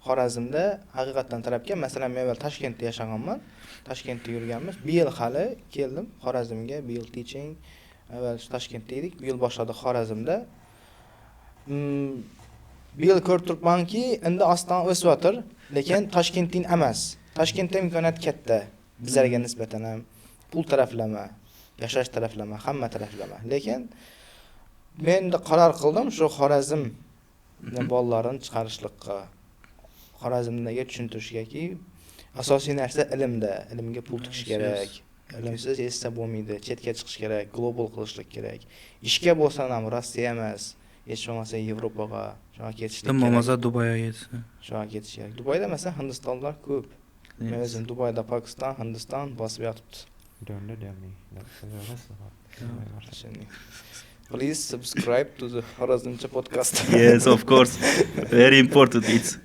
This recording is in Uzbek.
Xorazmda haqiqatan talabga, masalan, men avval Toshkentda yashaganman. Toshkentda yurganmiz. Bu yil hali keldim Xorazmga, bu yil teaching. Avval Toshkentda edik, bu yil boshladik Xorazmda. Bu yil ko'rib turibmanki, endi oston o'syotir, lekin Toshkentdan emas. Toshkentda imkoniyat katta. Bizlarga nisbatan ham pul taraflama, yashash taraflama, hamma taraflama. Lekin men de qaror qildim shu Xorazm bolalarini chiqarishlikqa, Xorazmdagi tushuntirishgaki, asosiy narsa ilmda, ilmga pul tikish kerak. Ilmsiz esa bo'lmaydi, chetga chiqish kerak, global qilishlik kerak. Ishga bo'lsa ham Rossiya emas, hech bo'lmasa Yevropaga, shunga ketishlik kerak. Bo'lmasa Dubayga ketsin. Shunga ketish kerak. Dubayda masalan Hindistonlar ko'p. Men o'zim Dubayda, Pokiston, Hindiston bosib yotibdi. Please subscribe to the Xorazmcha podcast. Yes, of course. Very important. It's